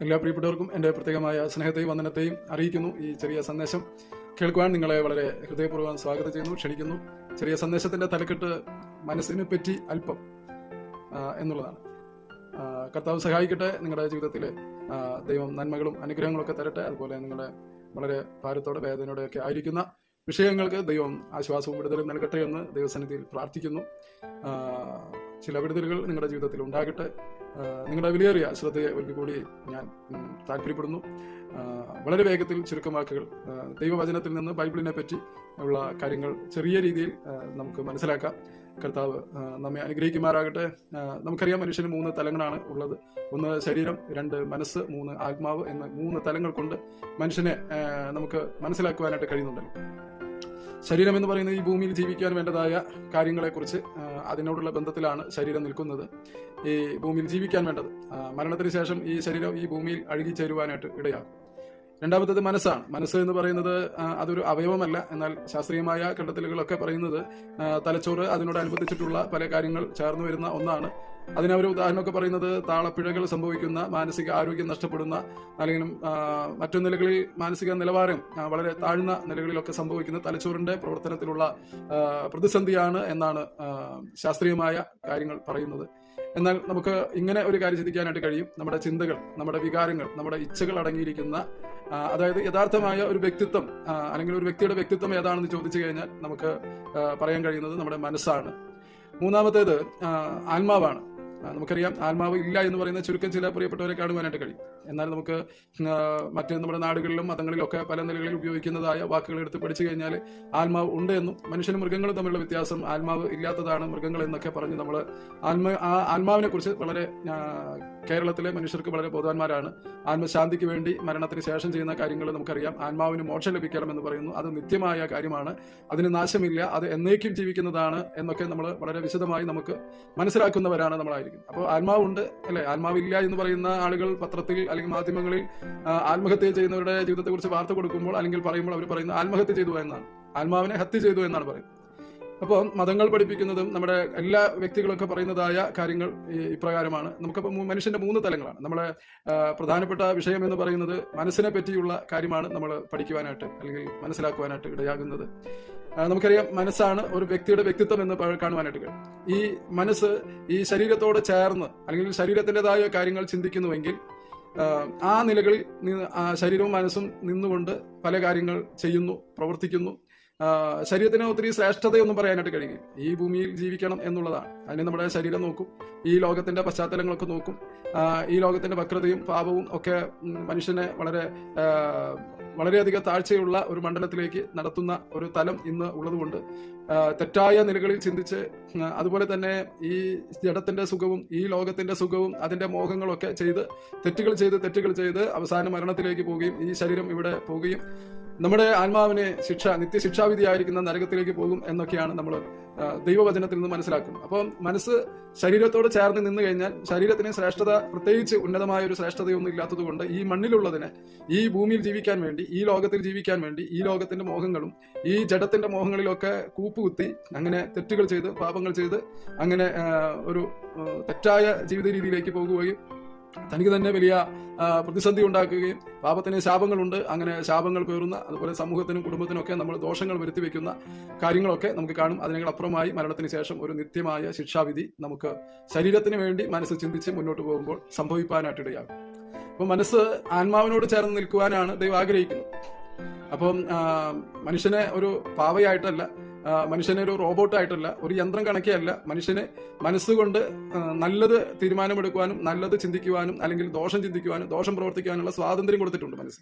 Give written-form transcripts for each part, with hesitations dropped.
എല്ലാ പ്രിയപ്പെട്ടവർക്കും എൻ്റെ പ്രത്യേകമായ സ്നേഹത്തെയും വന്ദനത്തെയും അറിയിക്കുന്നു. ഈ ചെറിയ സന്ദേശം കേൾക്കുവാൻ നിങ്ങളെ വളരെ ഹൃദയപൂർവ്വം സ്വാഗതം ചെയ്യുന്നു, ക്ഷണിക്കുന്നു. ചെറിയ സന്ദേശത്തിൻ്റെ തലക്കെട്ട് മനസ്സിനെ പറ്റി അല്പം എന്നുള്ളതാണ്. കർത്താവ് സഹായിക്കട്ടെ. നിങ്ങളുടെ ജീവിതത്തിൽ ദൈവം നന്മകളും അനുഗ്രഹങ്ങളൊക്കെ തരട്ടെ. അതുപോലെ നിങ്ങളുടെ വളരെ ഭാരത്തോടെ വേദനയോടെയൊക്കെ ആയിരിക്കുന്ന വിഷയങ്ങൾക്ക് ദൈവം ആശ്വാസവും വിടുതലും നൽകട്ടെ എന്ന് ദൈവസന്നിധിയിൽ പ്രാർത്ഥിക്കുന്നു. ചില വിടുതലുകൾ നിങ്ങളുടെ ജീവിതത്തിൽ ഉണ്ടാകട്ടെ. നിങ്ങളുടെ വിലയേറിയ ശ്രദ്ധയെ ഒരിക്കൽ കൂടി ഞാൻ താല്പര്യപ്പെടുന്നു. വളരെ വേഗത്തിൽ ചുരുക്കം വാക്കുകൾ ദൈവവചനത്തിൽ നിന്ന് ബൈബിളിനെ പറ്റി ഉള്ള കാര്യങ്ങൾ ചെറിയ രീതിയിൽ നമുക്ക് മനസ്സിലാക്കാം. കർത്താവ് നമ്മെ അനുഗ്രഹിക്കുമാറാകട്ടെ. നമുക്കറിയാം, മനുഷ്യന് 3 തലങ്ങളാണ് ഉള്ളത്. 1 ശരീരം, 2 മനസ്സ്, 3 ആത്മാവ് എന്ന 3 തലങ്ങൾ കൊണ്ട് മനുഷ്യനെ നമുക്ക് മനസ്സിലാക്കുവാനായിട്ട് കഴിയുന്നുണ്ടല്ലോ. ശരീരം എന്ന് പറയുന്നത് ഈ ഭൂമിയിൽ ജീവിക്കാൻ വേണ്ടതായ കാര്യങ്ങളെക്കുറിച്ച് അതിനോടുള്ള ബന്ധത്തിലാണ് ശരീരം നിൽക്കുന്നത്. ഈ ഭൂമിയിൽ ജീവിക്കാൻ വേണ്ടത്, മരണത്തിന് ശേഷം ഈ ശരീരം ഈ ഭൂമിയിൽ അഴുകിച്ചേരുവാനായിട്ട് ഇടയാകും. രണ്ടാമത്തേത് മനസ്സാണ്. മനസ്സ് എന്ന് പറയുന്നത് അതൊരു അവയവമല്ല. എന്നാൽ ശാസ്ത്രീയമായ കണ്ടെത്തലുകളൊക്കെ പറയുന്നത് തലച്ചോറ് അതിനോടനുബന്ധിച്ചിട്ടുള്ള പല കാര്യങ്ങൾ ചേർന്ന് വരുന്ന ഒന്നാണ്. അതിനവർ ഉദാഹരണമൊക്കെ പറയുന്നത് താളപ്പിഴകൾ സംഭവിക്കുന്ന, മാനസിക ആരോഗ്യം നഷ്ടപ്പെടുന്ന, അല്ലെങ്കിൽ മറ്റു നിലകളിൽ മാനസിക നിലവാരം വളരെ താഴ്ന്ന നിലകളിലൊക്കെ സംഭവിക്കുന്ന തലച്ചോറിന്റെ പ്രവർത്തനത്തിലുള്ള പ്രതിസന്ധിയാണ് എന്നാണ് ശാസ്ത്രീയമായ കാര്യങ്ങൾ പറയുന്നത്. എന്നാൽ നമുക്ക് ഇങ്ങനെ ഒരു കാര്യം ചിന്തിക്കാനായിട്ട് കഴിയും. നമ്മുടെ ചിന്തകൾ, നമ്മുടെ വികാരങ്ങൾ, നമ്മുടെ ഇച്ഛകൾ അടങ്ങിയിരിക്കുന്ന, അതായത് യഥാർത്ഥമായ ഒരു വ്യക്തിത്വം അല്ലെങ്കിൽ ഒരു വ്യക്തിയുടെ വ്യക്തിത്വം ഏതാണെന്ന് ചോദിച്ചു കഴിഞ്ഞാൽ നമുക്ക് പറയാൻ കഴിയുന്നത് നമ്മുടെ മനസ്സാണ്. മൂന്നാമത്തേത് ആത്മാവാണ്. നമുക്കറിയാം, ആത്മാവ് ഇല്ല എന്ന് പറയുന്ന ചുരുക്കം ചില പ്രിയപ്പെട്ടവരെ കാണുവാനായിട്ട് കഴിയും. എന്നാൽ നമുക്ക് മറ്റ് നമ്മുടെ നാടുകളിലും മതങ്ങളിലൊക്കെ പല നിലകളിൽ ഉപയോഗിക്കുന്നതായ വാക്കുകൾ എടുത്ത് പഠിച്ചു കഴിഞ്ഞാൽ ആത്മാവ് ഉണ്ട് എന്നും മനുഷ്യനും മൃഗങ്ങളും തമ്മിലുള്ള വ്യത്യാസം ആത്മാവ് ഇല്ലാത്തതാണ് മൃഗങ്ങൾ എന്നൊക്കെ പറഞ്ഞ് നമ്മൾ ആത്മാവിനെ കുറിച്ച് വളരെ കേരളത്തിലെ മനുഷ്യർക്ക് വളരെ ബോധവാന്മാരാണ്. ആത്മശാന്തിക്ക് വേണ്ടി മരണത്തിന് ശേഷം ചെയ്യുന്ന കാര്യങ്ങൾ നമുക്കറിയാം. ആത്മാവിന് മോക്ഷം ലഭിക്കണം എന്ന് പറയുന്നു. അത് നിത്യമായ കാര്യമാണ്, അതിന് നാശമില്ല, അത് എന്നേക്കും ജീവിക്കുന്നതാണ് എന്നൊക്കെ നമ്മൾ വളരെ വിശദമായി നമുക്ക് മനസ്സിലാക്കുന്നവരാണ് നമ്മളായിരിക്കും. അപ്പോൾ ആത്മാവുണ്ട് അല്ലെ, ആത്മാവില്ല എന്ന് പറയുന്ന ആളുകൾ പത്രത്തിൽ അല്ലെങ്കിൽ മാധ്യമങ്ങളിൽ ആത്മഹത്യ ചെയ്യുന്നവരുടെ ജീവിതത്തെ കുറിച്ച് വാർത്ത കൊടുക്കുമ്പോൾ അല്ലെങ്കിൽ പറയുമ്പോൾ അവർ പറയുന്നത് ആത്മഹത്യ ചെയ്തു എന്നാണ്, ആത്മാവിനെ ഹത്യ ചെയ്തു എന്നാണ് പറയുന്നത്. അപ്പോൾ മതങ്ങൾ പഠിപ്പിക്കുന്നതും നമ്മുടെ എല്ലാ വ്യക്തികളൊക്കെ പറയുന്നതായ കാര്യങ്ങൾ ഇപ്രകാരമാണ്. നമുക്കിപ്പോൾ മനുഷ്യന്റെ 3 തലങ്ങളാണ്. നമ്മളെ പ്രധാനപ്പെട്ട വിഷയം എന്ന് പറയുന്നത് മനസ്സിനെ പറ്റിയുള്ള കാര്യമാണ് നമ്മൾ പഠിക്കുവാനായിട്ട് അല്ലെങ്കിൽ മനസ്സിലാക്കുവാനായിട്ട് ഇടയാകുന്നത്. നമുക്കറിയാം, മനസ്സാണ് ഒരു വ്യക്തിയുടെ വ്യക്തിത്വം എന്ന് കാണുവാനായിട്ട് കഴിയും. ഈ മനസ്സ് ഈ ശരീരത്തോട് ചേർന്ന് അല്ലെങ്കിൽ ശരീരത്തിൻ്റെതായ കാര്യങ്ങൾ ചിന്തിക്കുന്നുവെങ്കിൽ ആ നിലകളിൽ ശരീരവും മനസ്സും നിന്നുകൊണ്ട് പല കാര്യങ്ങൾ ചെയ്യുന്നു, പ്രവർത്തിക്കുന്നു. ശരീരത്തിന് ഒത്തിരി ശ്രേഷ്ഠതയൊന്നും പറയാനായിട്ട് കഴിയും. ഈ ഭൂമിയിൽ ജീവിക്കണം എന്നുള്ളതാണ്. അതിന് നമ്മുടെ ശരീരം നോക്കും, ഈ ലോകത്തിന്റെ പശ്ചാത്തലങ്ങളൊക്കെ നോക്കും. ഈ ലോകത്തിന്റെ വക്രതയും പാപവും ഒക്കെ മനുഷ്യനെ വളരെയധികം താഴ്ചയുള്ള ഒരു മണ്ഡലത്തിലേക്ക് നടത്തുന്ന ഒരു തലം ഇന്ന് ഉള്ളതുകൊണ്ട് തെറ്റായ നിലകളിൽ ചിന്തിച്ച്, അതുപോലെ തന്നെ ഈ ജഡത്തിന്റെ സുഖവും ഈ ലോകത്തിന്റെ സുഖവും അതിന്റെ മോഹങ്ങളൊക്കെ ചെയ്ത് തെറ്റുകൾ ചെയ്ത് അവസാന മരണത്തിലേക്ക് പോവുകയും ഈ ശരീരം ഇവിടെ പോവുകയും നമ്മുടെ ആത്മാവിനെ നിത്യശിക്ഷാവിധിയായിരിക്കുന്ന നരകത്തിലേക്ക് പോകും എന്നൊക്കെയാണ് നമ്മൾ ദൈവവചനത്തിൽ നിന്ന് മനസ്സിലാക്കുന്നത്. അപ്പം മനസ്സ് ശരീരത്തോട് ചേർന്ന് നിന്ന് കഴിഞ്ഞാൽ ശരീരത്തിന് ശ്രേഷ്ഠത, പ്രത്യേകിച്ച് ഉന്നതമായ ഒരു ശ്രേഷ്ഠതയൊന്നും ഇല്ലാത്തത് കൊണ്ട് ഈ മണ്ണിലുള്ളതിനെ, ഈ ഭൂമിയിൽ ജീവിക്കാൻ വേണ്ടി, ഈ ലോകത്തിൽ ജീവിക്കാൻ വേണ്ടി, ഈ ലോകത്തിന്റെ മോഹങ്ങളും ഈ ജഡത്തിന്റെ മോഹങ്ങളിലൊക്കെ കൂപ്പുകുത്തി അങ്ങനെ തെറ്റുകൾ ചെയ്ത് പാപങ്ങൾ ചെയ്ത് അങ്ങനെ ഒരു തെറ്റായ ജീവിത രീതിയിലേക്ക് പോകുകയും തനിക്ക് തന്നെ വലിയ പ്രതിസന്ധി ഉണ്ടാക്കുകയും പാപത്തിന് ശാപങ്ങളുണ്ട്, അങ്ങനെ ശാപങ്ങൾ പേറുന്ന, അതുപോലെ സമൂഹത്തിനും കുടുംബത്തിനും ഒക്കെ നമ്മൾ ദോഷങ്ങൾ വരുത്തി വെക്കുന്ന കാര്യങ്ങളൊക്കെ നമുക്ക് കാണും. അതിനപ്പുറമായി മരണത്തിന് ശേഷം ഒരു നിത്യമായ ശിക്ഷാവിധി നമുക്ക് ശരീരത്തിന് വേണ്ടി മനസ്സ് ചിന്തിച്ച് മുന്നോട്ട് പോകുമ്പോൾ സംഭവിക്കാനായിട്ടിടയാകും. അപ്പോൾ മനസ്സ് ആത്മാവിനോട് ചേർന്ന് നിൽക്കുവാനാണ് ദൈവം ആഗ്രഹിക്കുന്നത്. അപ്പം മനുഷ്യനെ ഒരു പാവയായിട്ടല്ല, മനുഷ്യനെ ഒരു റോബോട്ടായിട്ടല്ല, ഒരു യന്ത്രം കണക്കിയല്ല, മനുഷ്യന് മനസ്സുകൊണ്ട് നല്ലത് തീരുമാനമെടുക്കുവാനും നല്ലത് ചിന്തിക്കുവാനും അല്ലെങ്കിൽ ദോഷം ചിന്തിക്കുവാനും ദോഷം പ്രവർത്തിക്കുവാനുള്ള സ്വാതന്ത്ര്യം കൊടുത്തിട്ടുണ്ട് മനസ്സ്.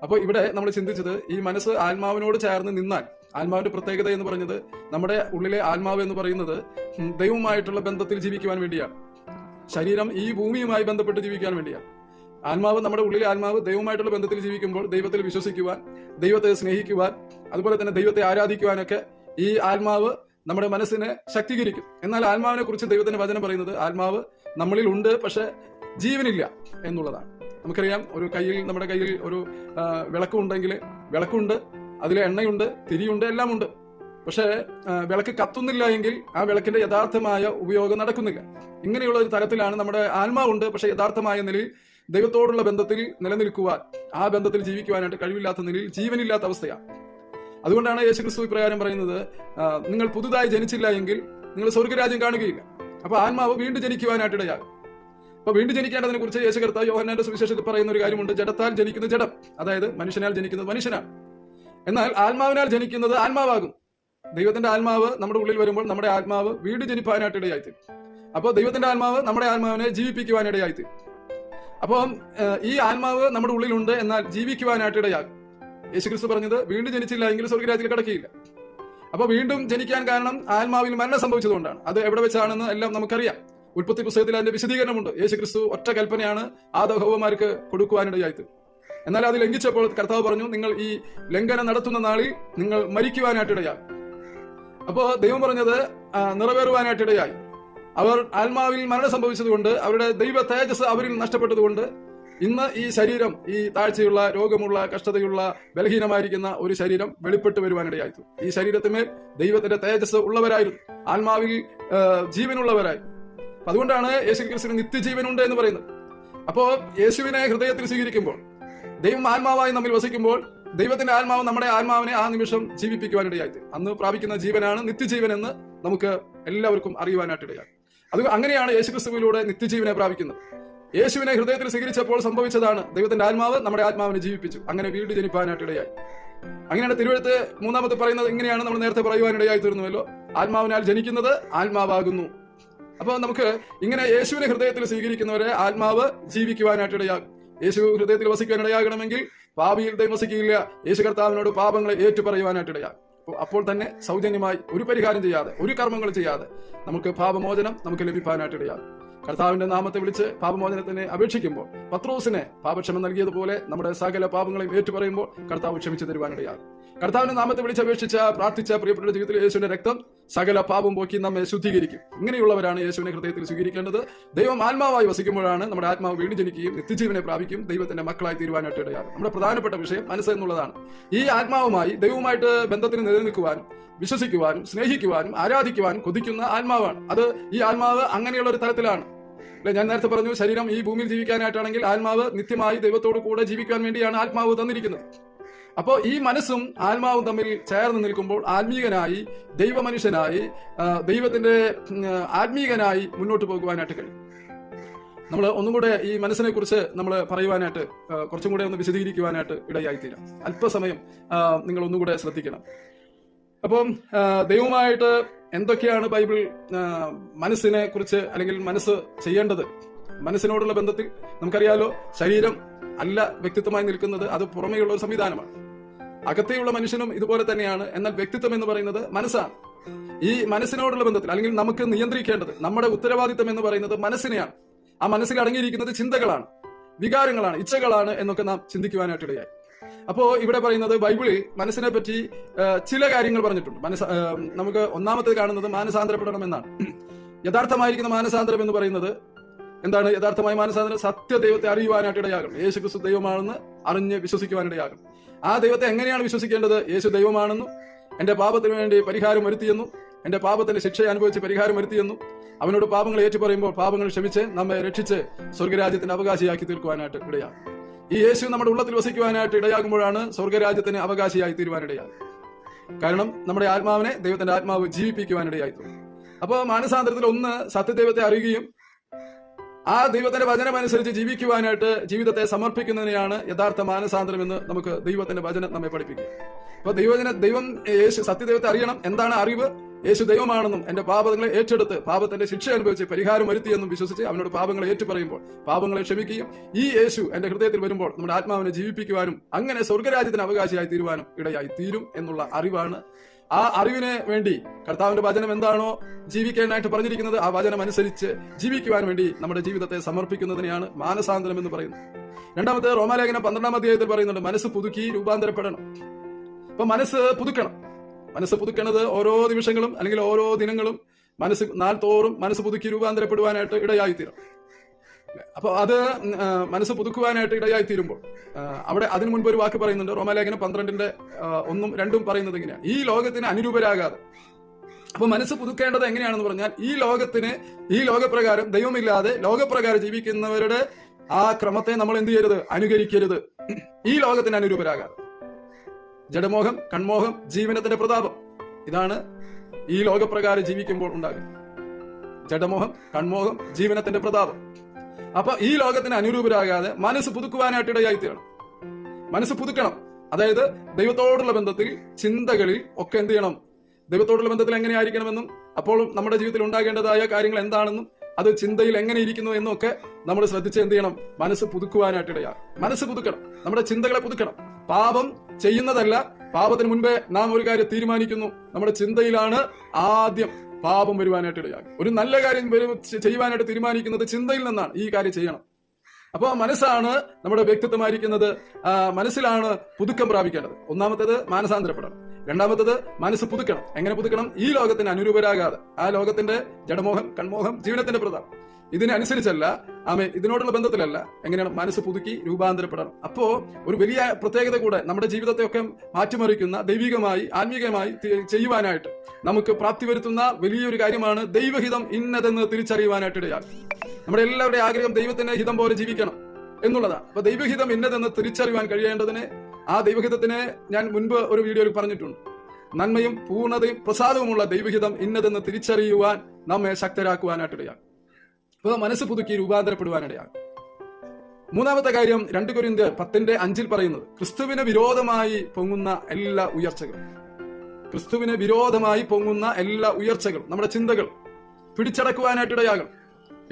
അപ്പോൾ ഇവിടെ നമ്മൾ ചിന്തിച്ചത്, ഈ മനസ്സ് ആത്മാവിനോട് ചേർന്ന് നിന്നാൽ, ആത്മാവിന്റെ പ്രത്യേകത എന്ന് പറഞ്ഞത് നമ്മുടെ ഉള്ളിലെ ആത്മാവ് എന്ന് പറയുന്നത് ദൈവവുമായിട്ടുള്ള ബന്ധത്തിൽ ജീവിക്കുവാൻ വേണ്ടിയാണ്. ശരീരം ഈ ഭൂമിയുമായി ബന്ധപ്പെട്ട് ജീവിക്കാൻ വേണ്ടിയാണ്. ആത്മാവ്, നമ്മുടെ ഉള്ളിലെ ആത്മാവ് ദൈവമായിട്ടുള്ള ബന്ധത്തിൽ ജീവിക്കുമ്പോൾ ദൈവത്തിൽ വിശ്വസിക്കുവാൻ, ദൈവത്തെ സ്നേഹിക്കുവാൻ, അതുപോലെ തന്നെ ദൈവത്തെ ആരാധിക്കുവാനൊക്കെ ഈ ആത്മാവ് നമ്മുടെ മനസ്സിനെ ശക്തീകരിക്കും. എന്നാൽ ആത്മാവിനെ കുറിച്ച് ദൈവത്തിന്റെ വചനം പറയുന്നത് ആത്മാവ് നമ്മളിൽ ഉണ്ട്, പക്ഷെ ജീവനില്ല എന്നുള്ളതാണ്. നമുക്കറിയാം, നമ്മുടെ കയ്യിൽ ഒരു വിളക്കുണ്ടെങ്കിൽ വിളക്കുണ്ട്, അതിൽ എണ്ണയുണ്ട്, തിരിയുണ്ട്, എല്ലാം ഉണ്ട്. പക്ഷേ വിളക്ക് കത്തുന്നില്ല എങ്കിൽ ആ വിളക്കിന്റെ യഥാർത്ഥമായ ഉപയോഗം നടക്കുന്നില്ല. ഇങ്ങനെയുള്ള ഒരു തരത്തിലാണ് നമ്മുടെ ആത്മാവുണ്ട്, പക്ഷെ യഥാർത്ഥമായ നിലയിൽ ദൈവത്തോടുള്ള ബന്ധത്തിൽ നിലനിൽക്കുവാൻ, ആ ബന്ധത്തിൽ ജീവിക്കുവാനായിട്ട് കഴിവില്ലാത്ത നിലയിൽ ജീവനില്ലാത്ത അവസ്ഥയാണ്. അതുകൊണ്ടാണ് യേശുക്രിസ്തു ഇപ്രകാരം പറയുന്നത്, നിങ്ങൾ പുതുതായി ജനിച്ചില്ല എങ്കിൽ നിങ്ങൾ സ്വർഗരാജ്യം കാണുകയില്ല. അപ്പൊ ആത്മാവ് വീണ്ടും ജനിക്കുവാനായിട്ട് ഇടയാകും. അപ്പൊ വീണ്ടും ജനിക്കേണ്ടതിനെ കുറിച്ച് യേശു കർത്താവ് യോഹന്നാന്റെ സുവിശേഷത്തിൽ പറയുന്ന ഒരു കാര്യമുണ്ട്. ജഡത്താൽ ജനിക്കുന്നത് ജഡം, അതായത് മനുഷ്യനാൽ ജനിക്കുന്നത് മനുഷ്യനാണ്. എന്നാൽ ആത്മാവിനാൽ ജനിക്കുന്നത് ആത്മാവാകും. ദൈവത്തിന്റെ ആത്മാവ് നമ്മുടെ ഉള്ളിൽ വരുമ്പോൾ നമ്മുടെ ആത്മാവ് വീണ്ടും ജനിപ്പാനായിട്ട് ഇടയായിത്തീരും. അപ്പോൾ ദൈവത്തിന്റെ ആത്മാവ് നമ്മുടെ ആത്മാവിനെ ജീവിപ്പിക്കുവാനിടയായിത്തീരും. അപ്പം ഈ ആത്മാവ് നമ്മുടെ ഉള്ളിലുണ്ട്, എന്നാൽ ജീവിക്കുവാനായിട്ട് ഇടയാകും. യേശുക്രിസ്തു പറഞ്ഞത് വീണ്ടും ജനിച്ചില്ല എങ്കിൽ സ്വർഗരാജ്യത്തിൽ കടക്കുകയില്ല. അപ്പൊ വീണ്ടും ജനിക്കാൻ കാരണം ആത്മാവിൽ മരണം സംഭവിച്ചതുകൊണ്ടാണ്. അത് എവിടെ വെച്ചാണെന്ന് എല്ലാം നമുക്കറിയാം. ഉൽപ്പത്തി പുസ്തകത്തിൽ അതിന്റെ വിശദീകരണമുണ്ട്. യേശുക്രിസ്തു ഒറ്റ കൽപ്പനയാണ് ആദഹവമാർക്ക് കൊടുക്കുവാനിടയായിത്തീരും. എന്നാൽ അത് ലംഘിച്ചപ്പോൾ കർത്താവ് പറഞ്ഞു, നിങ്ങൾ ഈ ലംഘനം നടത്തുന്ന നാളിൽ നിങ്ങൾ മരിക്കുവാനായിട്ടിടയായി. അപ്പോ ദൈവം പറഞ്ഞത് നിറവേറുവാനായിട്ടിടയായി. അവർ ആത്മാവിൽ മരണം സംഭവിച്ചതുകൊണ്ട്, അവരുടെ ദൈവ തേജസ് അവരിൽ നഷ്ടപ്പെട്ടതുകൊണ്ട് ഇന്ന് ഈ ശരീരം, ഈ താഴ്ചയുള്ള, രോഗമുള്ള, കഷ്ടതയുള്ള, ബലഹീനമായിരിക്കുന്ന ഒരു ശരീരം വെളിപ്പെട്ട് വരുവാനിടയായി. ഈ ശരീരത്തിന്മേൽ ദൈവത്തിന്റെ തേജസ് ഉള്ളവരായിരുന്നു, ആത്മാവിൽ ജീവനുള്ളവരായി. അതുകൊണ്ടാണ് യേശുക്രിസ്തുവിന് നിത്യജീവനുണ്ട് എന്ന് പറയുന്നത്. അപ്പോ യേശുവിനെ ഹൃദയത്തിൽ സ്വീകരിക്കുമ്പോൾ, ദൈവം ആത്മാവായി നമ്മിൽ വസിക്കുമ്പോൾ, ദൈവത്തിന്റെ ആത്മാവ് നമ്മുടെ ആത്മാവിനെ ആ നിമിഷം ജീവിപ്പിക്കുവാനിടയായി. അന്ന് പ്രാപിക്കുന്ന ജീവനാണ് നിത്യജീവൻ എന്ന് നമുക്ക് എല്ലാവർക്കും അറിയുവാനായിട്ടിടയായി. അത് അങ്ങനെയാണ് യേശുക്രിസ്തുവിലൂടെ നിത്യജീവനെ പ്രാപിക്കുന്നത്. യേശുവിനെ ഹൃദയത്തിൽ സ്വീകരിച്ചപ്പോൾ സംഭവിച്ചതാണ്, ദൈവത്തിന്റെ ആത്മാവ് നമ്മുടെ ആത്മാവിനെ ജീവിപ്പിച്ചു. അങ്ങനെ വീണ്ടും ജനിപ്പാനായിട്ടിടയായി. അങ്ങനെയാണ് തിരുവെഴുത്ത് മൂന്നാമത് പറയുന്നത്. ഇങ്ങനെയാണ് നമ്മൾ നേരത്തെ പറയുവാനിടയായി തീർന്നുവല്ലോ, ആത്മാവിനാൽ ജനിക്കുന്നത് ആത്മാവാകുന്നു. അപ്പൊ നമുക്ക് ഇങ്ങനെ യേശുവിനെ ഹൃദയത്തിൽ സ്വീകരിക്കുന്നവരെ ആത്മാവ് ജീവിക്കുവാനായിട്ടിടയാകും. യേശു ഹൃദയത്തിൽ വസിക്കാനിടയാകണമെങ്കിൽ പാപിയിൽ ദൈവം വസിക്കുകയില്ല. യേശു കർത്താവിനോട് പാപങ്ങളെ ഏറ്റുപറയുവാനായിട്ടിടയാകും. അപ്പോൾ തന്നെ സൗജന്യമായി ഒരു പരിഹാരം ചെയ്യാതെ, ഒരു കർമ്മങ്ങൾ ചെയ്യാതെ നമുക്ക് പാപമോചനം നമുക്ക് ലഭിക്കാനായിട്ടിടയാകും. കർത്താവിന്റെ നാമത്തെ വിളിച്ച് പാപമോചനത്തിനെ അപേക്ഷിക്കുമ്പോൾ പത്രോസിനെ പാപക്ഷമ നൽകിയതുപോലെ നമ്മുടെ സകല പാപങ്ങളെയും ഏറ്റുപറയുമ്പോൾ കർത്താവ് ക്ഷമിച്ചു തരുവാനിടയാകും. കർത്താവിന്റെ നാമത്തെ വിളിച്ച് അപേക്ഷിച്ച, പ്രാർത്ഥിച്ച പ്രിയപ്പെട്ട ജീവിതത്തിൽ യേശുവിന്റെ രക്തം സകല പാപം പോക്കി നമ്മെ ശുദ്ധീകരിക്കും. ഇങ്ങനെയുള്ളവരാണ് യേശുവിനെ ഹൃദയത്തിൽ സ്വീകരിക്കേണ്ടത്. ദൈവം ആത്മാവായി വസിക്കുമ്പോഴാണ് നമ്മുടെ ആത്മാവ് വീണ്ടും ജനിക്കുകയും നിത്യജീവനെ പ്രാപിക്കും, ദൈവത്തിന്റെ മക്കളായി തീരുവാനായിട്ട് ഇടയാകും. നമ്മുടെ പ്രധാനപ്പെട്ട വിഷയം മനസ്സ് എന്നുള്ളതാണ്. ഈ ആത്മാവുമായി, ദൈവവുമായിട്ട് ബന്ധത്തിന് നിലനിൽക്കുവാനും, വിശ്വസിക്കുവാനും, സ്നേഹിക്കുവാനും, ആരാധിക്കുവാനും കൊതിക്കുന്ന ആത്മാവാണ്. അത് ഈ ആത്മാവ് അങ്ങനെയുള്ള ഒരു തരത്തിലാണ്. ഞാൻ നേരത്തെ പറഞ്ഞു, ശരീരം ഈ ഭൂമിയിൽ ജീവിക്കാനായിട്ടാണെങ്കിൽ ആത്മാവ് നിത്യമായി ദൈവത്തോട് കൂടെ ജീവിക്കാൻ വേണ്ടിയാണ് ആത്മാവ് തന്നിരിക്കുന്നത്. അപ്പോൾ ഈ മനസ്സും ആത്മാവും തമ്മിൽ ചേർന്ന് നിൽക്കുമ്പോൾ ആത്മീകനായി, ദൈവമനുഷ്യനായി, ദൈവത്തിന്റെ ആത്മീകനായി മുന്നോട്ട് പോകുവാനായിട്ട് കഴിയും. നമ്മൾ ഒന്നും കൂടെ ഈ മനസ്സിനെ കുറിച്ച് നമ്മൾ പറയുവാനായിട്ട്, കുറച്ചും കൂടെ ഒന്ന് വിശദീകരിക്കുവാനായിട്ട് ഇടയായിത്തീരാം. അല്പസമയം നിങ്ങൾ ഒന്നും കൂടെ ശ്രദ്ധിക്കണം. അപ്പം ദൈവമായിട്ട് എന്തൊക്കെയാണ് ബൈബിൾ മനസ്സിനെ കുറിച്ച്, അല്ലെങ്കിൽ മനസ്സ് ചെയ്യേണ്ടത്? മനസ്സിനോടുള്ള ബന്ധത്തിൽ നമുക്കറിയാലോ, ശരീരം അല്ല വ്യക്തിത്വമായി നിൽക്കുന്നത്, അത് പുറമേയുള്ള ഒരു സംവിധാനമാണ്. അകത്തെയുള്ള മനുഷ്യനും ഇതുപോലെ തന്നെയാണ്. എന്നാൽ വ്യക്തിത്വം എന്ന് പറയുന്നത് മനസ്സാണ്. ഈ മനസ്സിനോടുള്ള ബന്ധത്തിൽ, അല്ലെങ്കിൽ നമുക്ക് നിയന്ത്രിക്കേണ്ടത്, നമ്മുടെ ഉത്തരവാദിത്തം എന്ന് പറയുന്നത് മനസ്സിനെയാണ്. ആ മനസ്സിൽ അടങ്ങിയിരിക്കുന്നത് ചിന്തകളാണ്, വികാരങ്ങളാണ്, ഇച്ഛകളാണ് എന്നൊക്കെ നാം ചിന്തിക്കുവാനായിട്ടിടയായി. അപ്പോ ഇവിടെ പറയുന്നത്, ബൈബിളിൽ മനസ്സിനെ പറ്റി ചില കാര്യങ്ങൾ പറഞ്ഞിട്ടുണ്ട്. നമുക്ക് ഒന്നാമത്തേത് കാണുന്നത് മാനസാന്തരപ്പെടണം എന്നാണ്. യഥാർത്ഥമായിരിക്കുന്ന മാനസാന്തരം എന്ന് പറയുന്നത് എന്താണ്? യഥാർത്ഥമായ മാനസാന്തരം സത്യദൈവത്തെ അറിയുവാനായിട്ട് ഇടയാകണം. യേശു ക്രിസ്തു ദൈവമാണെന്ന് അറിഞ്ഞ് വിശ്വസിക്കുവാനിടയാകും. ആ ദൈവത്തെ എങ്ങനെയാണ് വിശ്വസിക്കേണ്ടത്? യേശു ദൈവമാണെന്നും, എന്റെ പാപത്തിന് വേണ്ടി പരിഹാരം വരുത്തിയെന്നും, എന്റെ പാപത്തിന്റെ ശിക്ഷയെ അനുഭവിച്ച് പരിഹാരം വരുത്തിയെന്നും, അവനോട് പാപങ്ങൾ ഏറ്റുപറയുമ്പോൾ പാപങ്ങൾ ക്ഷമിച്ച് നമ്മെ രക്ഷിച്ച് സ്വർഗരാജ്യത്തിന്റെ അവകാശിയാക്കി തീർക്കുവാനായിട്ട് ഇടയാകും. ഈ യേശു നമ്മുടെ ഉള്ളത്തിൽ വസിക്കുവാനായിട്ട് ഇടയാകുമ്പോഴാണ് സ്വർഗരാജ്യത്തിന് അവകാശിയായി തീരുവാനിടയാകും. കാരണം നമ്മുടെ ആത്മാവിനെ ദൈവത്തിന്റെ ആത്മാവ് ജീവിപ്പിക്കുവാനിടയായി. അപ്പോൾ മാനസാന്തരത്തിൽ ഒന്ന്, സത്യദൈവത്തെ അറിയുകയും ആ ദൈവത്തിന്റെ വചനമനുസരിച്ച് ജീവിക്കുവാനായിട്ട് ജീവിതത്തെ സമർപ്പിക്കുന്നതിനെയാണ് യഥാർത്ഥ മാനസാന്തരം എന്ന് നമുക്ക് ദൈവത്തിന്റെ വചനം നമ്മെ പഠിപ്പിക്കുക. അപ്പൊ ദൈവം യേശു സത്യദൈവത്തെ അറിയണം. എന്താണ് അറിവ്? യേശു ദൈവമാണെന്നും, എന്റെ പാപങ്ങളെ ഏറ്റെടുത്ത് പാപത്തിന്റെ ശിക്ഷ അനുഭവിച്ച് പരിഹാരം വരുത്തിയെന്നും വിശ്വസിച്ച് അവനോട് പാപങ്ങളെ ഏറ്റുപറയുമ്പോൾ പാപങ്ങളെ ക്ഷമിക്കുകയും ഈ യേശു എന്റെ ഹൃദയത്തിൽ വരുമ്പോൾ നമ്മുടെ ആത്മാവിനെ ജീവിപ്പിക്കുവാനും അങ്ങനെ സ്വർഗരാജ്യത്തിന് അവകാശിയായി തീരുവാനും ഇടയായി തീരും എന്നുള്ള അറിവാണ്. ആ അറിവിന് വേണ്ടി കർത്താവിന്റെ വചനം എന്താണോ ജീവിക്കാനായിട്ട് പറഞ്ഞിരിക്കുന്നത്, ആ വചനം അനുസരിച്ച് ജീവിക്കുവാൻ വേണ്ടി നമ്മുടെ ജീവിതത്തെ സമർപ്പിക്കുന്നതിനെയാണ് മാനസാന്തരം എന്ന് പറയുന്നത്. രണ്ടാമത്തെ റോമാലേഖനം 12-ാം അധ്യായത്തിൽ പറയുന്നുണ്ട്, മനസ്സ് പുതുക്കി രൂപാന്തരപ്പെടണം. അപ്പൊ മനസ്സ് പുതുക്കണം. മനസ്സ് പുതുക്കണത് ഓരോ നിമിഷങ്ങളും അല്ലെങ്കിൽ ഓരോ ദിനങ്ങളും നാൾ തോറും മനസ്സ് പുതുക്കി രൂപാന്തരപ്പെടുവാനായിട്ട് ഇടയായിത്തീരും. അപ്പൊ അത് മനസ്സ് പുതുക്കുവാനായിട്ട് ഇടയായിത്തീരുമ്പോൾ അവിടെ അതിനു മുൻപ് ഒരു വാക്ക് പറയുന്നുണ്ട്. റോമാലേഖനം 12-ന്റെ 1-2 പറയുന്നത് എങ്ങനെയാണ്? ഈ ലോകത്തിന് അനുരൂപരാകാതെ. അപ്പൊ മനസ്സ് പുതുക്കേണ്ടത് എങ്ങനെയാണെന്ന് പറഞ്ഞാൽ, ഈ ലോകപ്രകാരം, ദൈവമില്ലാതെ ലോകപ്രകാരം ജീവിക്കുന്നവരുടെ ആ ക്രമത്തെ നമ്മൾ എന്ത് ചെയ്യരുത്? അനുകരിക്കരുത്. ഈ ലോകത്തിന് അനുരൂപരാകാതെ. ജഡമോഹം, കൺമോഹം, ജീവനത്തിന്റെ പ്രതാപം, ഇതാണ് ഈ ലോകപ്രകാരം ജീവിക്കുമ്പോൾ ഉണ്ടാകുന്നത്. ജഡമോഹം, കൺമോഹം, ജീവനത്തിന്റെ പ്രതാപം. അപ്പൊ ഈ ലോകത്തിന് അനുരൂപരാകാതെ മനസ്സ് പുതുക്കുവാനായിട്ട് ഇടയായിത്തീരണം. മനസ്സ് പുതുക്കണം. അതായത് ദൈവത്തോടുള്ള ബന്ധത്തിൽ, ചിന്തകളിൽ ഒക്കെ എന്ത് ചെയ്യണം? ദൈവത്തോടുള്ള ബന്ധത്തിൽ എങ്ങനെയായിരിക്കണമെന്നും അപ്പോൾ നമ്മുടെ ജീവിതത്തിൽ ഉണ്ടാകേണ്ടതായ കാര്യങ്ങൾ എന്താണെന്നും അത് ചിന്തയിൽ എങ്ങനെ ഇരിക്കുന്നു എന്നും ഒക്കെ നമ്മൾ ശ്രദ്ധിച്ച് എന്ത് ചെയ്യണം? മനസ്സ് പുതുക്കുവാനായിട്ട് ഇടയാകും. മനസ്സ് പുതുക്കണം, നമ്മുടെ ചിന്തകളെ പുതുക്കണം. പാപം ചെയ്യുന്നതല്ല, പാപത്തിന് മുൻപേ നാം ഒരു കാര്യം തീരുമാനിക്കുന്നു. നമ്മുടെ ചിന്തയിലാണ് ആദ്യം പാപം വരുവാനായിട്ട് ഇടയാകും. ഒരു നല്ല കാര്യം ചെയ്യുവാനായിട്ട് തീരുമാനിക്കുന്നത് ചിന്തയിൽ നിന്നാണ്. ഈ കാര്യം ചെയ്യണം. അപ്പൊ മനസ്സാണ് നമ്മുടെ വ്യക്തിത്വമായിരിക്കുന്നത്. മനസ്സിലാണ് പുതുക്കം പ്രാപിക്കേണ്ടത്. ഒന്നാമത്തേത് മാനസാന്തരപ്പെടണം. രണ്ടാമത്തേത് മനസ്സ് പുതുക്കണം. എങ്ങനെ പുതുക്കണം? ഈ ലോകത്തിന് അനുരൂപരാകാതെ, ആ ലോകത്തിന്റെ ജഡമോഹം, കൺമോഹം, ജീവനത്തിന്റെ പ്രതാപം ഇതിനനുസരിച്ചല്ല, ഇതിനോടുള്ള ബന്ധത്തിലല്ല. എങ്ങനെയാണ്? മനസ്സ് പുതുക്കി രൂപാന്തരപ്പെടണം. അപ്പോ ഒരു വലിയ പ്രത്യേകത കൂടെ നമ്മുടെ ജീവിതത്തെയൊക്കെ മാറ്റിമറിക്കുന്ന, ദൈവികമായി ആത്മീകമായി ചെയ്യുവാനായിട്ട് നമുക്ക് പ്രാപ്തി വരുത്തുന്ന വലിയൊരു കാര്യമാണ് ദൈവഹിതം ഇന്നതെന്ന് തിരിച്ചറിയുവാനായിട്ട് ഇടയാകും. നമ്മുടെ എല്ലാവരുടെയും ആഗ്രഹം ദൈവത്തിന്റെ ഹിതം പോലെ ജീവിക്കണം എന്നുള്ളതാണ്. അപ്പൊ ദൈവഹിതം ഇന്നതെന്ന് തിരിച്ചറിയുവാൻ കഴിയേണ്ടതിന് ആ ദൈവഹിതത്തിനെ ഞാൻ മുൻപ് ഒരു വീഡിയോയിൽ പറഞ്ഞിട്ടുണ്ട്. നന്മയും പൂർണ്ണതയും പ്രസാദവുമുള്ള ദൈവഹിതം ഇന്നതെന്ന് തിരിച്ചറിയുവാൻ നമ്മെ ശക്തരാക്കുവാനായിട്ടിടയാകും. അപ്പൊ മനസ്സ് പുതുക്കി രൂപാന്തരപ്പെടുവാനിടയാകും. മൂന്നാമത്തെ കാര്യം 2 കൊരിന്ത്യർ 10:5 പറയുന്നത്, ക്രിസ്തുവിന് വിരോധമായി പൊങ്ങുന്ന എല്ലാ ഉയർച്ചകളും, ക്രിസ്തുവിന് വിരോധമായി പൊങ്ങുന്ന എല്ലാ ഉയർച്ചകളും നമ്മുടെ ചിന്തകൾ പിടിച്ചടക്കുവാനായിട്ടിടയാകും.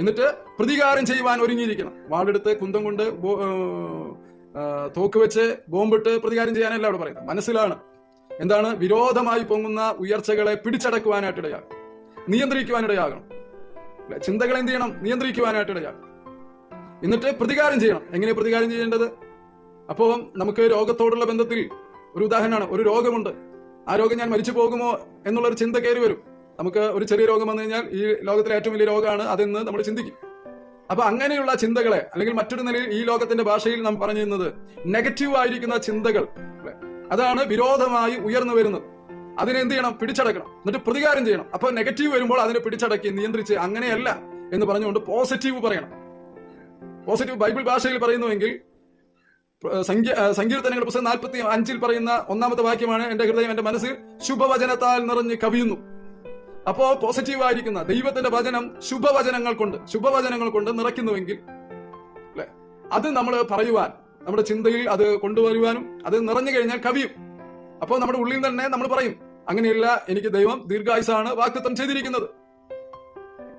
എന്നിട്ട് പ്രതികാരം ചെയ്യുവാൻ ഒരുങ്ങിയിരിക്കണം. വാളെടുത്ത്, കുന്തം കൊണ്ട്, തോക്ക് വെച്ച്, ബോംബിട്ട് പ്രതികാരം ചെയ്യാനല്ല അവിടെ പറയുന്നത്. മനസ്സിലാണ് എന്താണ്? വിരോധമായി പൊങ്ങുന്ന ഉയർച്ചകളെ പിടിച്ചടക്കുവാനായിട്ടിടയാകും, നിയന്ത്രിക്കുവാനിടയാകണം. ചിന്തകൾ എന്ത് ചെയ്യണം? നിയന്ത്രിക്കുവാനായിട്ടിടയാകും. എന്നിട്ട് പ്രതികാരം ചെയ്യണം. എങ്ങനെ പ്രതികാരം ചെയ്യേണ്ടത്? അപ്പോൾ നമുക്ക് രോഗത്തോടുള്ള ബന്ധത്തിൽ ഒരു ഉദാഹരണമാണ്. ഒരു രോഗമുണ്ട്, ആ രോഗം ഞാൻ മരിച്ചു പോകുമോ എന്നുള്ളൊരു ചിന്ത കയറി വരും. നമുക്ക് ഒരു ചെറിയ രോഗം വന്നു കഴിഞ്ഞാൽ ഈ ലോകത്തിലെ ഏറ്റവും വലിയ രോഗമാണ് അതെന്ന് നമ്മൾ ചിന്തിക്കും. അപ്പൊ അങ്ങനെയുള്ള ചിന്തകളെ, അല്ലെങ്കിൽ മറ്റൊരു നിലയിൽ ഈ ലോകത്തിന്റെ ഭാഷയിൽ നാം പറഞ്ഞിരുന്നത് നെഗറ്റീവ് ആയിരിക്കുന്ന ചിന്തകൾ, അതാണ് വിരോധമായി ഉയർന്നു വരുന്നത്. അതിനെ എന്ത് ചെയ്യണം? പിടിച്ചടക്കണം. എന്നിട്ട് പ്രതികാരം ചെയ്യണം. അപ്പൊ നെഗറ്റീവ് വരുമ്പോൾ അതിനെ പിടിച്ചടക്കി നിയന്ത്രിച്ച് അങ്ങനെയല്ല എന്ന് പറഞ്ഞുകൊണ്ട് പോസിറ്റീവ് പറയണം. പോസിറ്റീവ് ബൈബിൾ ഭാഷയിൽ പറയുന്നുവെങ്കിൽ സങ്കീർത്തനങ്ങൾ പുസ്തകം 45 പറയുന്ന 1-ാമത്തെ വാക്യമാണ്, എന്റെ ഹൃദയം എന്റെ മനസ്സിൽ ശുഭവചനത്താൽ നിറഞ്ഞ് കവിയുന്നു. അപ്പോ പോസിറ്റീവായിരിക്കുന്ന ദൈവത്തിന്റെ വചനം ശുഭവചനങ്ങൾ കൊണ്ട് നിറയ്ക്കുന്നുവെങ്കിൽ അത് നമ്മൾ പറയുവാൻ, നമ്മുടെ ചിന്തയിൽ അത് കൊണ്ടുവരുവാനും അത് നിറഞ്ഞു കഴിഞ്ഞാൽ കവിയും. അപ്പോൾ നമ്മുടെ ഉള്ളിൽ തന്നെ നമ്മൾ പറയും, അങ്ങനെയല്ല, എനിക്ക് ദൈവം ദീർഘായുസാണ് വാഗ്ദത്തം ചെയ്തിരിക്കുന്നത്,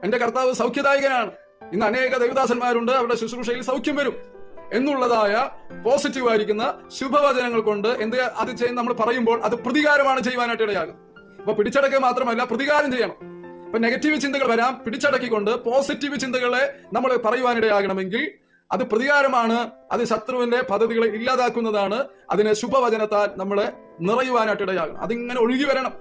എന്റെ കർത്താവ് സൗഖ്യദായകനാണ്, ഇന്ന് അനേക ദൈവദാസന്മാരുണ്ട്, അവരുടെ ശുശ്രൂഷയിൽ സൗഖ്യം വരും എന്നുള്ളതായ പോസിറ്റീവ് ആയിരിക്കുന്ന ശുഭവചനങ്ങൾ കൊണ്ട് അത് ചെയ്യുന്ന നമ്മൾ പറയുമ്പോൾ അത് പ്രതികാരമാണ് ചെയ്യുവാനായിട്ട് ഇടയാകും. അപ്പൊ പിടിച്ചടക്കുക മാത്രമല്ല, പ്രതികാരം ചെയ്യണം. അപ്പൊ നെഗറ്റീവ് ചിന്തകൾ വരാം, പിടിച്ചടക്കിക്കൊണ്ട് പോസിറ്റീവ് ചിന്തകളെ നമ്മൾ പറയുവാനിടയാകണമെങ്കിൽ അത് പ്രതികാരമാണ്, അത് ശത്രുവിന്റെ പദ്ധതികളെ ഇല്ലാതാക്കുന്നതാണ്. അതിനെ ശുഭവചനത്താൽ നമ്മളെ നിറയുവാനായിട്ടിടയാകും. അതിങ്ങനെ ഒഴുകി വരണം.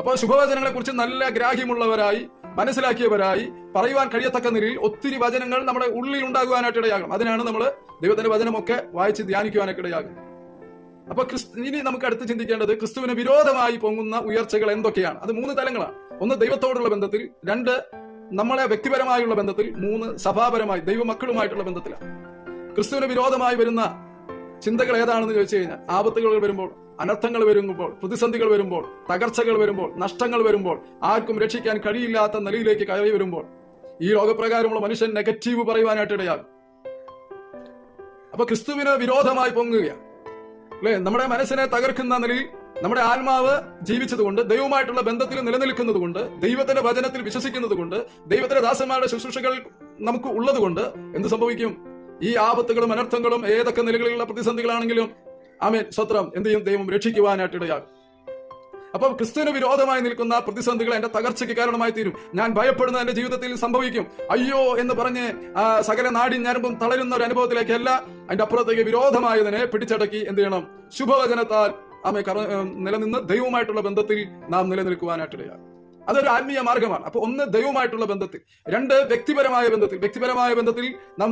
അപ്പോൾ ശുഭവചനങ്ങളെ കുറിച്ച് നല്ല ഗ്രാഹ്യമുള്ളവരായി, മനസ്സിലാക്കിയവരായി പറയുവാൻ കഴിയത്തക്ക നിലയിൽ ഒത്തിരി വചനങ്ങൾ നമ്മുടെ ഉള്ളിൽ ഉണ്ടാകുവാനായിട്ടിടയാകും. അതിനാണ് നമ്മൾ ദൈവത്തിന്റെ വചനമൊക്കെ വായിച്ച് ധ്യാനിക്കുവാനായിട്ടിടയാകും. അപ്പൊ ഇനി നമുക്ക് അടുത്ത് ചിന്തിക്കേണ്ടത് ക്രിസ്തുവിന് വിരോധമായി പൊങ്ങുന്ന ഉയർച്ചകൾ എന്തൊക്കെയാണ്? അത് 3 തലങ്ങളാണ്. 1 ദൈവത്തോടുള്ള ബന്ധത്തിൽ, 2 നമ്മളെ വ്യക്തിപരമായുള്ള ബന്ധത്തിൽ, 3 സഭാപരമായി ദൈവമക്കളുമായിട്ടുള്ള ബന്ധത്തിലാണ്. ക്രിസ്തുവിന് വിരോധമായി വരുന്ന ചിന്തകൾ ഏതാണെന്ന് ചോദിച്ചു കഴിഞ്ഞാൽ, ആപത്തുകൾ വരുമ്പോൾ, അനർത്ഥങ്ങൾ വരുമ്പോൾ, പ്രതിസന്ധികൾ വരുമ്പോൾ, തകർച്ചകൾ വരുമ്പോൾ, നഷ്ടങ്ങൾ വരുമ്പോൾ, ആർക്കും രക്ഷിക്കാൻ കഴിയില്ലാത്ത നിലയിലേക്ക് കയറി വരുമ്പോൾ ഈ ലോകപ്രകാരമുള്ള മനുഷ്യൻ നെഗറ്റീവ് പറയുവാനായിട്ട് ഇടയാകും. അപ്പൊ ക്രിസ്തുവിന് വിരോധമായി പൊങ്ങുകയാണ് അല്ലെ? നമ്മുടെ മനസ്സിനെ തകർക്കുന്ന നിലയിൽ നമ്മുടെ ആത്മാവ് ജീവിച്ചതുകൊണ്ട്, ദൈവമായിട്ടുള്ള ബന്ധത്തിൽ നിലനിൽക്കുന്നത് കൊണ്ട്, ദൈവത്തിന്റെ വചനത്തിൽ വിശ്വസിക്കുന്നത് കൊണ്ട്, ദൈവത്തിന്റെ ദാസന്മാരുടെ ശുശ്രൂഷകൾ നമുക്ക് ഉള്ളത് കൊണ്ട് എന്ത് സംഭവിക്കും? ഈ ആപത്തുകളും അനർത്ഥങ്ങളും ഏതൊക്കെ നിലകളിലുള്ള പ്രതിസന്ധികളാണെങ്കിലും ആമേൻ സ്വത്രം എന്ത് ചെയ്യും? ദൈവം രക്ഷിക്കുവാനായിട്ട് ഇടയാകും. അപ്പൊ ക്രിസ്തുവിന് വിരോധമായി നിൽക്കുന്ന പ്രതിസന്ധികൾ എന്റെ തകർച്ചയ്ക്ക് കാരണമായി തീരും. ഞാൻ ഭയപ്പെടുന്ന എന്റെ ജീവിതത്തിൽ സംഭവിക്കും. അയ്യോ എന്ന് പറഞ്ഞ് സകല നാടി ഞരമ്പും തളരുന്ന ഒരു അനുഭവത്തിലേക്കല്ല, അതിന്റെ അപ്പുറത്തേക്ക് വിരോധമായതിനെ പിടിച്ചടക്കി എന്ത് ചെയ്യണം? ശുഭവചനത്താൽ നിലനിന്ന് ദൈവമായിട്ടുള്ള ബന്ധത്തിൽ നാം നിലനിൽക്കുവാനായിട്ടിടയാകും. അതൊരു ആത്മീയ മാർഗമാണ്. അപ്പൊ 1 ദൈവമായിട്ടുള്ള ബന്ധത്തിൽ, 2 വ്യക്തിപരമായ ബന്ധത്തിൽ. വ്യക്തിപരമായ ബന്ധത്തിൽ നാം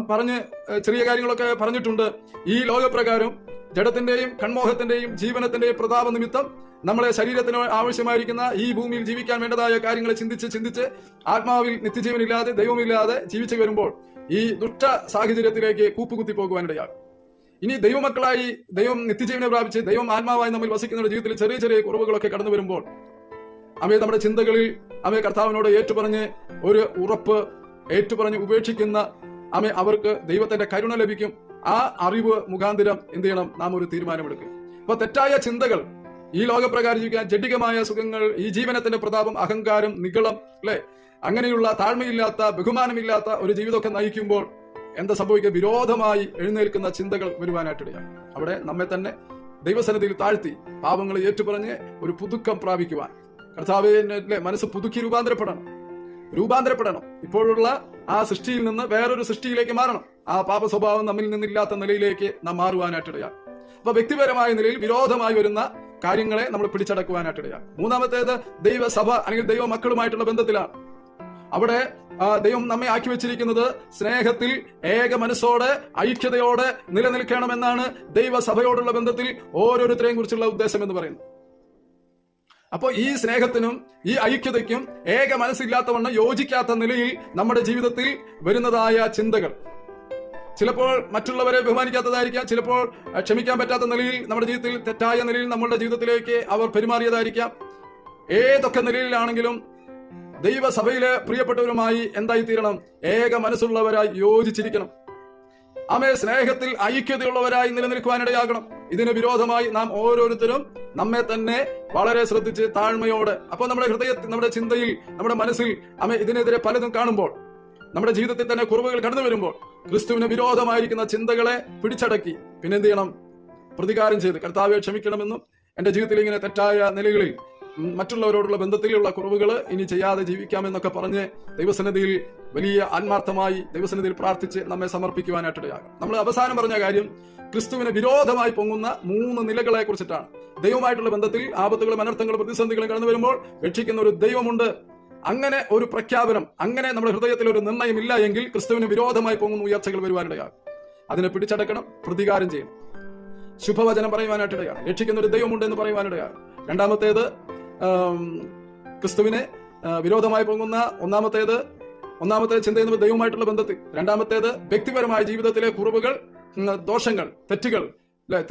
ചെറിയ കാര്യങ്ങളൊക്കെ പറഞ്ഞിട്ടുണ്ട്. ഈ ലോകപ്രകാരം ജഡത്തിന്റെയും കൺമോഹത്തിന്റെയും ജീവനത്തിന്റെയും പ്രതാപ നിമിത്തം നമ്മളെ ശരീരത്തിന് ആവശ്യമായിരിക്കുന്ന ഈ ഭൂമിയിൽ ജീവിക്കാൻ വേണ്ടതായ കാര്യങ്ങളെ ചിന്തിച്ച് ആത്മാവിൽ നിത്യജീവനില്ലാതെ, ദൈവമില്ലാതെ ജീവിച്ചു വരുമ്പോൾ ഈ ദുഷ്ട സാഹചര്യത്തിലേക്ക് കൂപ്പുകുത്തി പോകുവാനിടയാകും. ഇനി ദൈവമക്കളായി ദൈവം നിത്യജീവനെ പ്രാപിച്ച് ദൈവം ആത്മാവായി നമ്മിൽ വസിക്കുന്ന ജീവിതത്തിൽ ചെറിയ ചെറിയ കുറവുകളൊക്കെ കടന്നു വരുമ്പോൾ നമ്മുടെ ചിന്തകളിൽ കർത്താവിനോട് ഏറ്റുപറഞ്ഞ് ഒരു ഉറപ്പ് ഏറ്റുപറഞ്ഞ് ഉപേക്ഷിക്കുന്ന അവർക്ക് ദൈവത്തിന്റെ കരുണ ലഭിക്കും. ആ അറിവ് മുഖാന്തരം എന്ത് ചെയ്യണം? നാം ഒരു തീരുമാനമെടുക്കുക. അപ്പൊ തെറ്റായ ചിന്തകൾ, ഈ ലോകപ്രകാരം ജീവിക്കാൻ ജഡികമായ സുഖങ്ങൾ, ഈ ജീവനത്തിന്റെ പ്രതാപം, അഹങ്കാരം, നിഗളം, അല്ലെ, അങ്ങനെയുള്ള താഴ്മയില്ലാത്ത ബഹുമാനമില്ലാത്ത ഒരു ജീവിതമൊക്കെ നയിക്കുമ്പോൾ എന്താ സംഭവിക്കുക? വിരോധമായി എഴുന്നേൽക്കുന്ന ചിന്തകൾ വരുവാനായിട്ടിടയാണ്. അവിടെ നമ്മെ തന്നെ ദൈവസന്നിധിയിൽ താഴ്ത്തി പാപങ്ങൾ ഏറ്റുപറഞ്ഞ് ഒരു പുതുക്കം പ്രാപിക്കുവാൻ കർത്താവിന്റെ മനസ്സ് പുതുക്കി രൂപാന്തരപ്പെടണം. ഇപ്പോഴുള്ള ആ സൃഷ്ടിയിൽ നിന്ന് വേറൊരു സൃഷ്ടിയിലേക്ക് മാറണം. ആ പാപ സ്വഭാവം നമ്മിൽ നിന്നില്ലാത്ത നിലയിലേക്ക് നാം മാറുവാനായിട്ടിടയാണ്. അപ്പൊ വ്യക്തിപരമായ നിലയിൽ വിരോധമായി വരുന്ന കാര്യങ്ങളെ നമ്മൾ പിടിച്ചടക്കുവാനായിട്ടിടയാണ്. മൂന്നാമത്തേത് ദൈവസഭ അല്ലെങ്കിൽ ദൈവ മക്കളുമായിട്ടുള്ള ബന്ധത്തിലാണ്. അവിടെ ദൈവം നമ്മെ ആക്കി വെച്ചിരിക്കുന്നത് സ്നേഹത്തിൽ ഏക മനസ്സോടെ ഐക്യതയോടെ നിലനിൽക്കണമെന്നാണ് ദൈവസഭയോടുള്ള ബന്ധത്തിൽ ഓരോരുത്തരെയും കുറിച്ചുള്ള ഉദ്ദേശം എന്ന് പറയുന്നത്. അപ്പോ ഈ സ്നേഹത്തിനും ഈ ഐക്യതയ്ക്കും ഏക മനസ്സില്ലാത്തവണ്ണം യോജിക്കാത്ത നിലയിൽ നമ്മുടെ ജീവിതത്തിൽ വരുന്നതായ ചിന്തകൾ ചിലപ്പോൾ മറ്റുള്ളവരെ ബഹുമാനിക്കാത്തതായിരിക്കാം, ചിലപ്പോൾ ക്ഷമിക്കാൻ പറ്റാത്ത നിലയിൽ നമ്മുടെ ജീവിതത്തിൽ തെറ്റായ നിലയിൽ നമ്മളുടെ ജീവിതത്തിലേക്ക് അവർ പെരുമാറിയതായിരിക്കാം. ഏതൊക്കെ നിലയിലാണെങ്കിലും ദൈവസഭയിലെ പ്രിയപ്പെട്ടവരുമായി എന്തായി തീരണം? ഏക മനസ്സുള്ളവരായി യോജിച്ചിരിക്കണം. സ്നേഹത്തിൽ ഐക്യതയുള്ളവരായി നിലനിൽക്കുവാനിടയാകണം. ഇതിന് വിരോധമായി നാം ഓരോരുത്തരും നമ്മെ തന്നെ വളരെ ശ്രദ്ധിച്ച് താഴ്മയോടെ, അപ്പോൾ നമ്മുടെ ഹൃദയത്തിൽ, നമ്മുടെ ചിന്തയിൽ, നമ്മുടെ മനസ്സിൽ ഇതിനെതിരെ പലതും കാണുമ്പോൾ, നമ്മുടെ ജീവിതത്തിൽ തന്നെ കുറവുകൾ കടന്നു വരുമ്പോൾ ക്രിസ്തുവിന് വിരോധമായിരിക്കുന്ന ചിന്തകളെ പിടിച്ചടക്കി പിന്നെന്ത് ചെയ്യണം? പ്രതികാരം ചെയ്ത് കർത്താവെ ക്ഷമിക്കണമെന്നും എന്റെ ജീവിതത്തിൽ ഇങ്ങനെ തെറ്റായ നിലകളിൽ മറ്റുള്ളവരോടുള്ള ബന്ധത്തിലുള്ള കുറവുകൾ ഇനി ചെയ്യാതെ ജീവിക്കാമെന്നൊക്കെ പറഞ്ഞ് ദൈവസന്നിധിയിൽ വലിയ ആത്മാർത്ഥമായി ദൈവസന്നിധിയിൽ പ്രാർത്ഥിച്ച് നമ്മെ സമർപ്പിക്കുവാനായിട്ടിടയാകും. നമ്മൾ അവസാനം പറഞ്ഞ കാര്യം ക്രിസ്തുവിന് വിരോധമായി പൊങ്ങുന്ന 3 നിലകളെ കുറിച്ചിട്ടാണ്. ദൈവമായിട്ടുള്ള ബന്ധത്തിൽ ആപത്തുകളും അനർത്ഥങ്ങളും പ്രതിസന്ധികളും കടന്നു വരുമ്പോൾ രക്ഷിക്കുന്ന ഒരു ദൈവമുണ്ട്. അങ്ങനെ ഒരു പ്രഖ്യാപനം, അങ്ങനെ നമ്മുടെ ഹൃദയത്തിൽ ഒരു നിർണയമില്ല എങ്കിൽ ക്രിസ്തുവിന് വിരോധമായി പൊങ്ങുന്ന ഉയർച്ചകൾ വരുവാനിടയാകും. അതിനെ പിടിച്ചടക്കണം, പ്രതികാരം ചെയ്യണം, ശുഭവചനം പറയുവാനായിട്ടിടയാണ്, രക്ഷിക്കുന്ന ഒരു ദൈവമുണ്ട് എന്ന് പറയുവാനിടയാണ്. രണ്ടാമത്തേത് ക്രിസ്തുവിനെ വിരോധമായി പോകുന്ന ഒന്നാമത്തേത് ചിന്ത എന്നത് ദൈവമായിട്ടുള്ള ബന്ധത്തിൽ. രണ്ടാമത്തേത് വ്യക്തിപരമായ ജീവിതത്തിലെ കുറവുകൾ, ദോഷങ്ങൾ, തെറ്റുകൾ,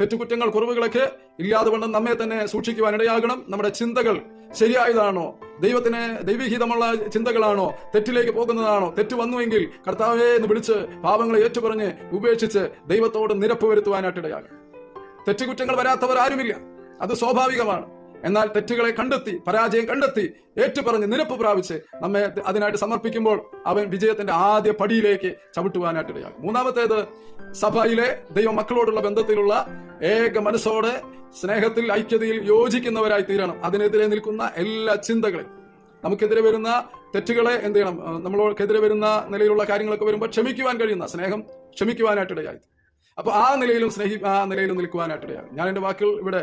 തെറ്റുകുറ്റങ്ങൾ, കുറവുകളൊക്കെ ഇല്ലാതെ വണ്ണം നമ്മെ തന്നെ സൂക്ഷിക്കുവാനിടയാകണം. നമ്മുടെ ചിന്തകൾ ശരിയായതാണോ, ദൈവഹിതമുള്ള ചിന്തകളാണോ, തെറ്റിലേക്ക് പോകുന്നതാണോ? തെറ്റ് വന്നുവെങ്കിൽ കർത്താവേ എന്ന് വിളിച്ച് പാപങ്ങളെ ഏറ്റുപറഞ്ഞ് ഉപേക്ഷിച്ച് ദൈവത്തോട് നിരപ്പ് വരുത്തുവാനായിട്ടിടയാകണം. തെറ്റുകുറ്റങ്ങൾ വരാത്തവർ ആരുമില്ല, അത് സ്വാഭാവികമാണ്. എന്നാൽ തെറ്റുകളെ കണ്ടെത്തി, പരാജയം കണ്ടെത്തി, ഏറ്റുപറഞ്ഞ് നിരപ്പ് പ്രാപിച്ച് നമ്മെ അതിനായിട്ട് സമർപ്പിക്കുമ്പോൾ അവൻ വിജയത്തിന്റെ ആദ്യ പടിയിലേക്ക് ചവിട്ടുവാനായിട്ടിടയാകും. മൂന്നാമത്തേത് സഭയിലെ ദൈവ മക്കളോടുള്ള ബന്ധത്തിലുള്ള ഏക മനസ്സോടെ സ്നേഹത്തിൽ ഐക്യതയിൽ യോജിക്കുന്നവരായി തീരണം. അതിനെതിരെ നിൽക്കുന്ന എല്ലാ ചിന്തകളെയും, നമുക്കെതിരെ വരുന്ന തെറ്റുകളെ എന്ത് ചെയ്യണം? നമ്മൾക്കെതിരെ വരുന്ന നിലയിലുള്ള കാര്യങ്ങളൊക്കെ വരുമ്പോൾ ക്ഷമിക്കുവാൻ കഴിയുന്ന സ്നേഹം ക്ഷമിക്കുവാനായിട്ടിടയായി. അപ്പൊ ആ നിലയിലും നിലയിലും നിൽക്കുവാനായിട്ടിടയാകും. ഞാൻ എന്റെ വാക്കുകൾ ഇവിടെ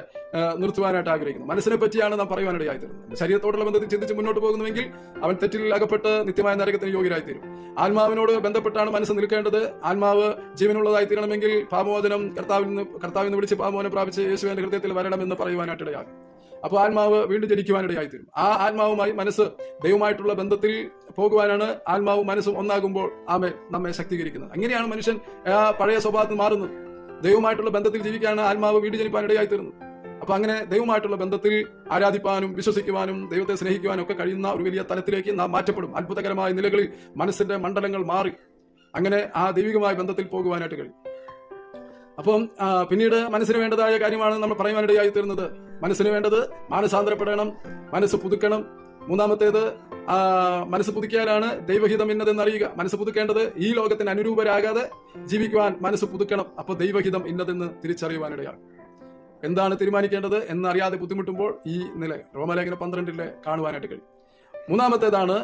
നിർത്തുവാനായിട്ട് ആഗ്രഹിക്കുന്നു. മനസ്സിനെ പറ്റിയാണ് നാം പറയുവാനിടയായി തീരുന്നത്. ശരീരത്തോടുള്ള ബന്ധത്തിൽ ചിന്തിച്ച് മുന്നോട്ട് പോകുന്നുവെങ്കിൽ അവൻ തെറ്റിൽ അകപ്പെട്ട് നിത്യമായ നരകത്തിന് യോഗ്യരായി തീരും. ആത്മാവിനോട് ബന്ധപ്പെട്ടാണ് മനസ്സ് നിൽക്കേണ്ടത്. ആത്മാവ് ജീവനുള്ളതായി തീരണമെങ്കിൽ പാപമോചനം കർത്താവിൽ നിന്ന് വിളിച്ച് പാപമോചനം പ്രാപിച്ച് യേശുവിന്റെ ഹൃദയത്തിൽ വരണമെന്ന് പറയുവാനായിട്ടിടയാകും. അപ്പോൾ ആത്മാവ് വീണ്ടും ജനിക്കുവാനിടയായി തീരും. ആ ആത്മാവുമായി മനസ്സ് ദൈവമായിട്ടുള്ള ബന്ധത്തിൽ പോകുവാനാണ് ആത്മാവും മനസ്സും ഒന്നാകുമ്പോൾ നമ്മെ ശക്തീകരിക്കുന്നത്. അങ്ങനെയാണ് മനുഷ്യൻ പഴയ സ്വഭാവത്തിൽ മാറുന്നത്. ദൈവമായിട്ടുള്ള ബന്ധത്തിൽ ജീവിക്കാനാണ് ആത്മാവ് വീണ്ടും ജനിപ്പാനിടയായി തീരുന്നത്. അപ്പൊ അങ്ങനെ ദൈവമായിട്ടുള്ള ബന്ധത്തിൽ ആരാധിപ്പാനും വിശ്വസിക്കുവാനും ദൈവത്തെ സ്നേഹിക്കുവാനും ഒക്കെ കഴിയുന്ന ഒരു വലിയ തലത്തിലേക്ക് നാം മാറ്റപ്പെടും. അത്ഭുതകരമായ നിലകളിൽ മനസ്സിന്റെ മണ്ഡലങ്ങൾ മാറി അങ്ങനെ ആ ദൈവികമായ ബന്ധത്തിൽ പോകുവാനായിട്ട് കഴിയും. അപ്പം പിന്നീട് മനസ്സിന് വേണ്ടതായ കാര്യമാണ് നമ്മൾ പറയുവാനിടയായി തീർന്നത്. മനസ്സിന് വേണ്ടത് മാനസാന്തരപ്പെടണം, മനസ്സ് പുതുക്കണം. മൂന്നാമത്തേത് മനസ്സ് പുതുക്കിയാലാണ് ദൈവഹിതം ഇന്നതെന്നറിയുക. മനസ്സ് പുതുക്കേണ്ടത് ഈ ലോകത്തിന് അനുരൂപരാകാതെ ജീവിക്കുവാൻ മനസ്സ് പുതുക്കണം. അപ്പൊ ദൈവഹിതം ഇന്നതെന്ന് തിരിച്ചറിയുവാനിടയാണ്. എന്താണ് തീരുമാനിക്കേണ്ടത് എന്നറിയാതെ ബുദ്ധിമുട്ടുമ്പോൾ ഈ നില റോമാലേഖനം 12 കാണുവാനായിട്ട് കഴിയും. മൂന്നാമത്തേതാണ്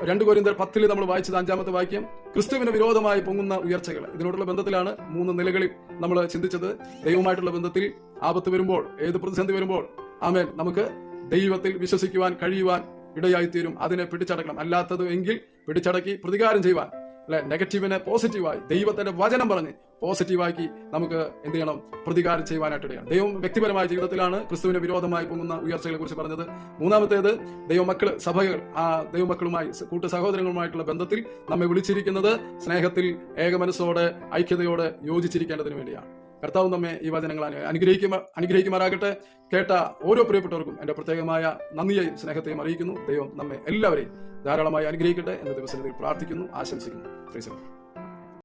2 കൊരിന്ത്യർ 10 നമ്മൾ വായിച്ചത് 5-ാമത്തെ വാക്യം, ക്രിസ്തുവിന് വിരോധമായി പൊങ്ങുന്ന ഉയർച്ചകൾ. ഇതിനോടുള്ള ബന്ധത്തിലാണ് 3 നിലകളിൽ നമ്മൾ ചിന്തിച്ചത്. ദൈവമായിട്ടുള്ള ബന്ധത്തിൽ ആപത്ത് വരുമ്പോൾ, ഏത് പ്രതിസന്ധി വരുമ്പോൾ നമുക്ക് ദൈവത്തിൽ വിശ്വസിക്കുവാൻ കഴിയുവാൻ ഇടയായിത്തീരും. അതിനെ പിടിച്ചടക്കണം. അല്ലാത്തത് എങ്കിൽ പിടിച്ചടക്കി പ്രതികാരം ചെയ്യുവാൻ അല്ലെ, നെഗറ്റീവിനെ പോസിറ്റീവായി ദൈവത്തിന്റെ വചനം പറഞ്ഞ് പോസിറ്റീവാക്കി നമുക്ക് എന്ത് ചെയ്യണം, പ്രതികാരം ചെയ്യുവാനായിട്ട് ഇടയാണ്. ദൈവം വ്യക്തിപരമായ ജീവിതത്തിലാണ് ക്രിസ്തുവിന് വിരോധമായി പൊങ്ങുന്ന ഉയർച്ചകളെ കുറിച്ച് പറഞ്ഞത്. മൂന്നാമത്തേത്, ദൈവമക്കൾ, സഭകൾ ആ ദൈവമക്കളുമായി കൂട്ടു സഹോദരങ്ങളുമായിട്ടുള്ള ബന്ധത്തിൽ നമ്മെ വിളിച്ചിരിക്കുന്നത് സ്നേഹത്തിൽ, ഏകമനസ്സോടെ, ഐക്യതയോടെ യോജിച്ചിരിക്കേണ്ടതിന് വേണ്ടിയാണ്. കർത്താവ് നമ്മെ ഈ വചനങ്ങൾ അനുഗ്രഹിക്കുമാറാകട്ടെ. കേട്ട ഓരോ പ്രിയപ്പെട്ടവർക്കും എന്റെ പ്രത്യേകമായ നന്ദിയെയും സ്നേഹത്തെയും അറിയിക്കുന്നു. ദൈവം നമ്മെ എല്ലാവരെയും ധാരാളമായി അനുഗ്രഹിക്കട്ടെ എന്ന് ദിവസത്തിൽ പ്രാർത്ഥിക്കുന്നു, ആശംസിക്കുന്നു.